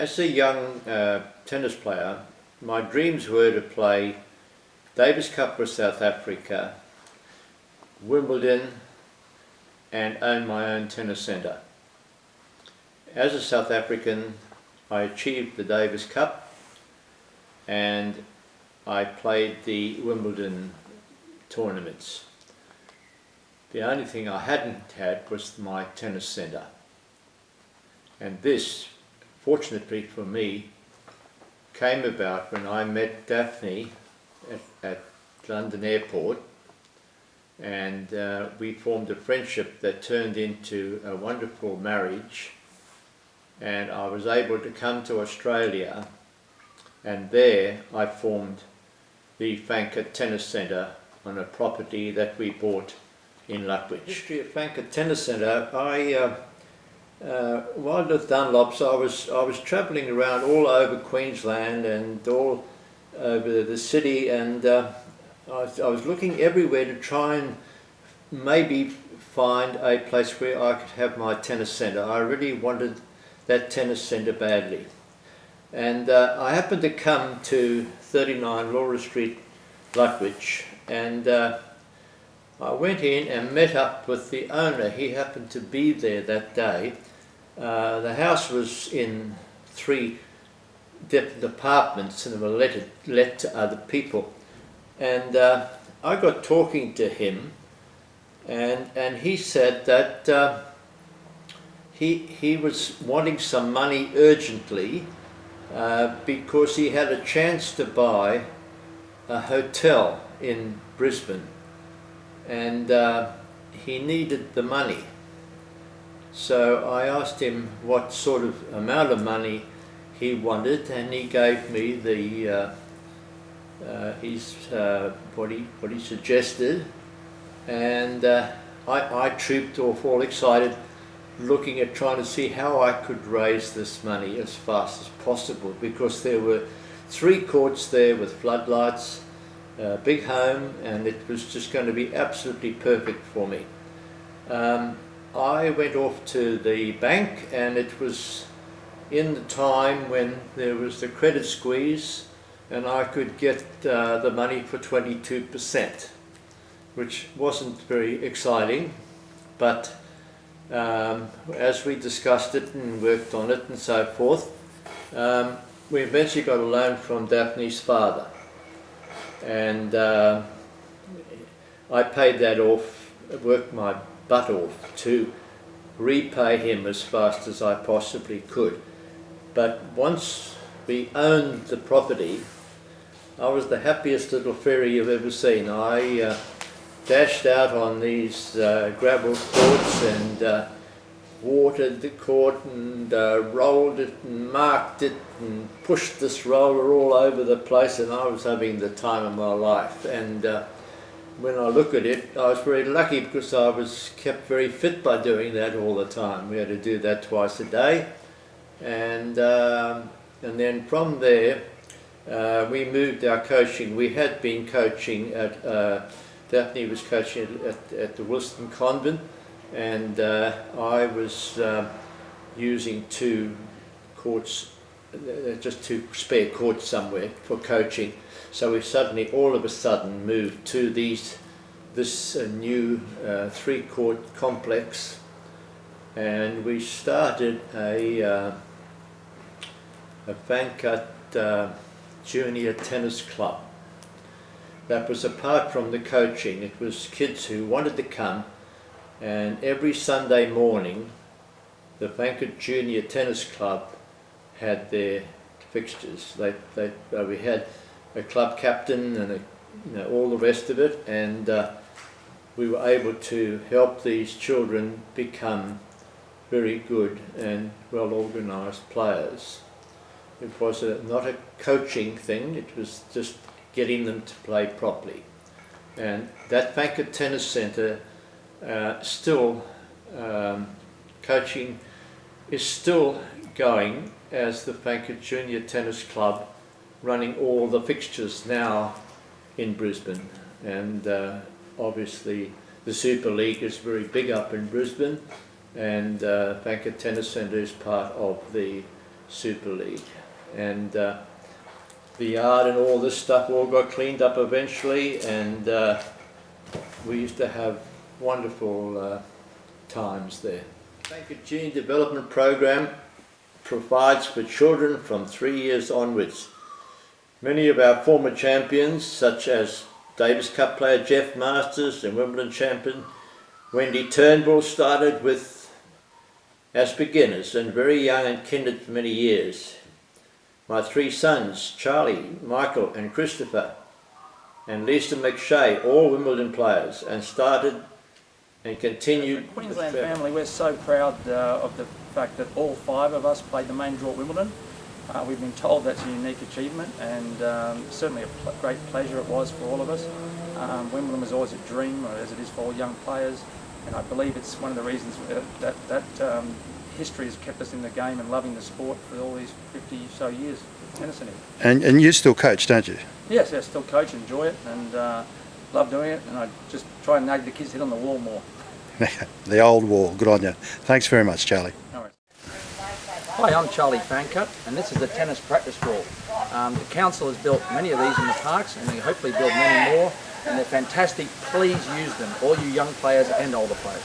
As a young tennis player, my dreams were to play Davis Cup with South Africa, Wimbledon, and own my own tennis centre. As a South African, I achieved the Davis Cup and I played the Wimbledon tournaments. The only thing I hadn't had was my tennis centre. And this, fortunately for me, came about when I met Daphne at London Airport, and we formed a friendship that turned into a wonderful marriage, and I was able to come to Australia, and there I formed the Fancutts Tennis Centre on a property that we bought in Lutwyche. The history of Fancutts Tennis Centre, while with Dunlops, I was travelling around all over Queensland and all over the city, and I was looking everywhere to try and maybe find a place where I could have my tennis centre. I really wanted that tennis centre badly. And I happened to come to 39 Laura Street, Lutwyche, and I went in and met up with the owner. He happened to be there that day. The house was in 3 different apartments and they were let to other people. And I got talking to him, and he said that he was wanting some money urgently because he had a chance to buy a hotel in Brisbane, and he needed the money. So I asked him what sort of amount of money he wanted, and he gave me the what he suggested, and I trooped off all excited, looking at trying to see how I could raise this money as fast as possible, because there were 3 courts there with floodlights, a big home, and it was just going to be absolutely perfect for me. I went off to the bank, and it was in the time when there was the credit squeeze, and I could get the money for 22%, which wasn't very exciting, but as we discussed it and worked on it and so forth, we eventually got a loan from Daphne's father, and I paid that off, worked my butt off to repay him as fast as I possibly could. But once we owned the property, I was the happiest little fairy you've ever seen. I dashed out on these gravel courts and watered the court and rolled it and marked it and pushed this roller all over the place, and I was having the time of my life. And when I look at it, I was very lucky because I was kept very fit by doing that all the time. We had to do that twice a day, and then from there we moved our coaching. We had been coaching at Daphne was coaching at the Wilston Convent, and I was using 2 courts, just 2 spare courts somewhere for coaching. So we suddenly, all of a sudden, moved to this new 3-court complex, and we started a Fancutts Junior Tennis Club. That was apart from the coaching. It was kids who wanted to come, and every Sunday morning the Fancutts Junior Tennis Club had their fixtures. We had a club captain and all the rest of it, and we were able to help these children become very good and well organised players. It was not a coaching thing, it was just getting them to play properly. And that Fancutts Tennis Centre still, coaching is still going as the Fancutts Junior Tennis Club, running all the fixtures now in Brisbane. And obviously the Super League is very big up in Brisbane, and Fancutts Tennis Centre is part of the Super League. And the yard and all this stuff all got cleaned up eventually, and we used to have wonderful times there. The Fancutts Junior Development Program provides for children from 3 years onwards. Many of our former champions, such as Davis Cup player Jeff Masters and Wimbledon champion Wendy Turnbull, started with as beginners and very young and kindred for many years. My 3 sons, Charlie, Michael and Christopher, and Lisa McShay, all Wimbledon players, and started and continued. The Queensland family, we're so proud of the fact that all 5 of us played the main draw at Wimbledon. We've been told that's a unique achievement, and certainly a great pleasure it was for all of us. Wimbledon was always a dream, as it is for all young players, and I believe it's one of the reasons that history has kept us in the game and loving the sport for all these 50 so years. And you still coach, don't you? Yes, I still coach, enjoy it, and love doing it, and I just try and nag the kids' head on the wall more. The old wall, good on you. Thanks very much, Charlie. No worries. Hi, I'm Charlie Fancutt, and this is the tennis practice draw. The council has built many of these in the parks, and they hopefully build many more, and they're fantastic. Please use them, all you young players and older players.